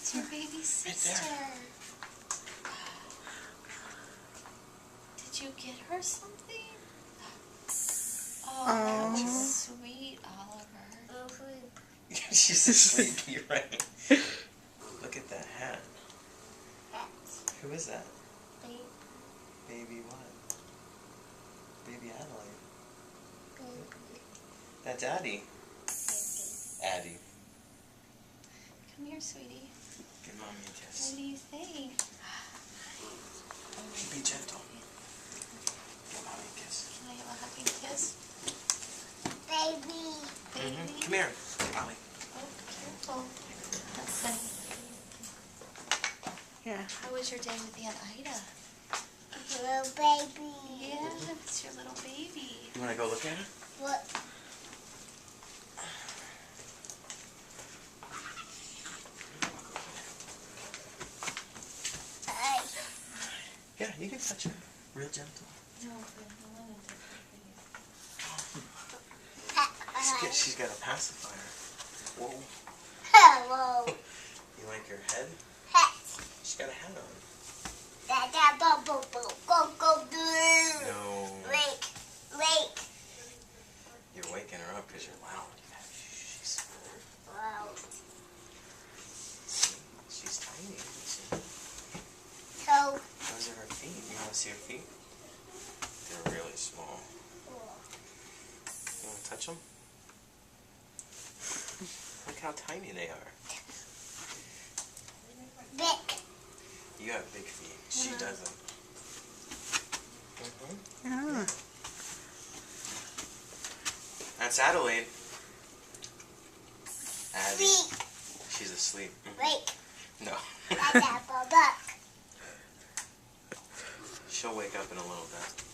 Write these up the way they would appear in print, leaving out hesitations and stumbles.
It's your baby sister. Right Did you get her something? Oh, that was sweet, Oliver. She's asleep, you're right. Look at that hat. Who is that? Baby what? Baby Adelaide. That's Addie. Addie. Come here, sweetie. Give Mommy a kiss. What do you think? Be gentle. Give Mommy a kiss. Can I have a hugging kiss? Baby. Baby. Come here, Ollie. Oh, careful. That's funny. Yeah. How was your day with Aunt Ida? Little baby. Yeah, it's your little baby. You want to go look at her? What? Yeah, you can touch her. Real gentle. No, but I wanted to. She's got a pacifier. Whoa. Hello. You like her head? Hat. She's got a hat on. Go, do. No. Wake. You're waking her up because you're loud. She's Wow. she's tiny. Isn't she? So. Those are her feet. You want to see her feet? They're really small. You want to touch them? Look how tiny they are. Big. You have big feet. She doesn't. Ah. That's Adelaide. Addie. Feet. She's asleep. Wake. No. Duck. She'll wake up in a little bit.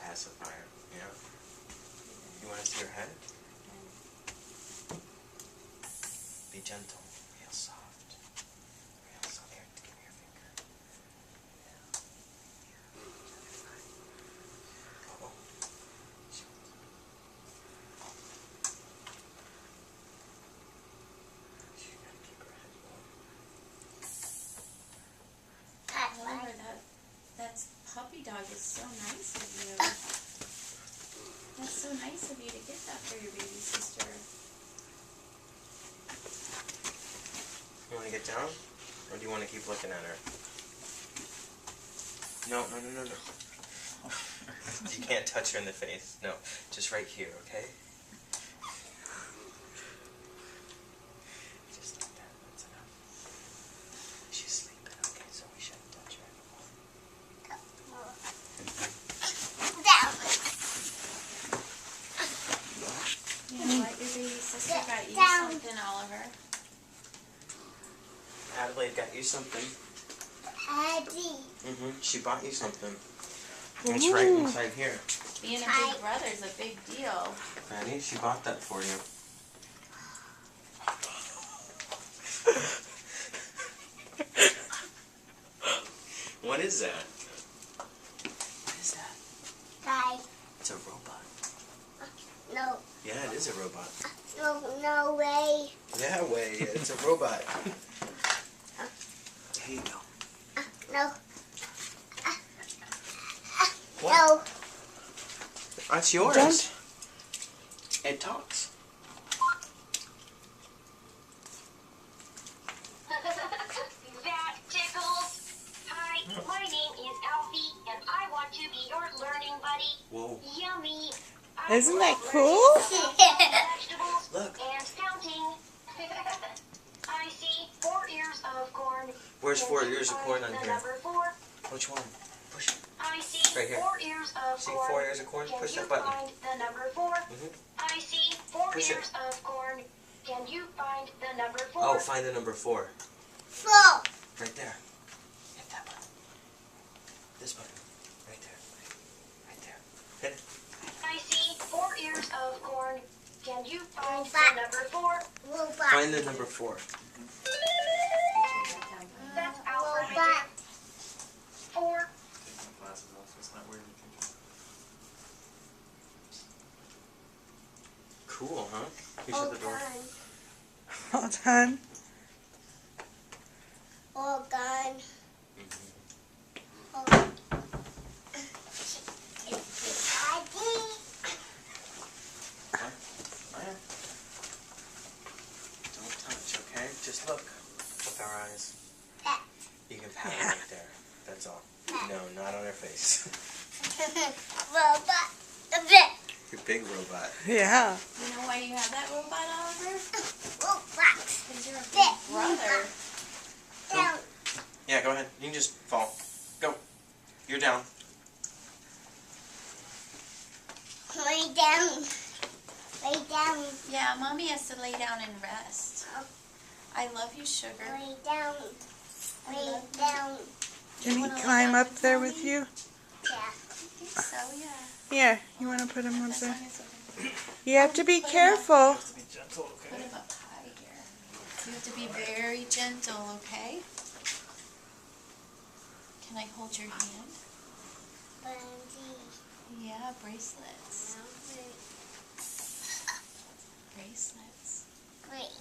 Pacifier. Yeah. You want to see her head? Be gentle. Real soft. Real soft. Here, give me your finger. Oh. You gotta keep her head low. Oliver, that puppy dog is so nice of you. That's so nice of you to get that for your baby sister. You want to get down? Or do you want to keep looking at her? No. You can't touch her in the face. No, just right here, okay? Just like that. That's enough. She's sleeping, okay? So we shouldn't touch her anymore. You know what? Your baby sister got you Down. something, Oliver. Adelaide got you something. Eddie. She bought you something. It's right inside here. Being a big brother is a big deal. Ready? She bought that for you. What is that? What is that? Guy. It's a robot. No. Yeah, it is a robot. No way. Yeah, it's a robot. Here you go. No. What? No. That's yours. It talks. That tickles. Hi, my name is Alfie, and I want to be your learning buddy. Whoa. Yummy. Isn't that cool? Vegetables Look. and counting. I see 4 ears of corn. Where's Can 4 you ears of find corn on the here? number 4? Which one? Push it. I see Right here. 4 ears of See corn. 4 ears of corn? Can Push you that button. find the number 4? I see 4 Push it. ears of corn. Can you find the number 4? Oh, find the number 4. 4. Right there. Hit that button. This button. Right there. Right there. Hit it. I see 4 ears of corn. Can you find Robot. the number 4? Robot. Find the number 4. That's Alfred. Robot. 4. Take my glasses off so it's not wearing the picture. Cool, huh? You shut the door. All done. All done. Mm-hmm. All done. Maya. Don't touch, okay? Just look with our eyes. You can pat it right there. That's all. No, not on her face. Robot. A bit. Your big robot. Yeah. You know why you have that robot, Oliver? Robot. Because you're a big brother. Down. Yeah, go ahead. You can just fall. Go. You're down. Lay down. Lay down. Yeah, Mommy has to lay down and rest. I love you, sugar. Lay down. I Lay love you. down. Can he wanna lay climb down up with there Mommy? with you? Yeah. I think so, yeah. Yeah. You want to put him up As there? long as I can You have to be Put him up. careful. To be gentle, put him up high here. You have to be very gentle, okay? Can I hold your hand? Bundy. Yeah, bracelets. Bracelets. Great.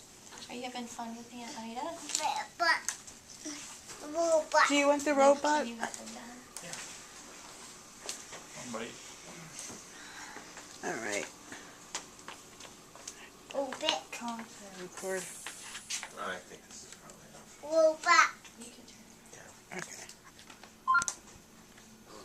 Are you having fun with Aunt Ida? Robot. Robot. Do you want the Can robot? you help him down? All right. Robot. Record. I think this is probably enough. Robot.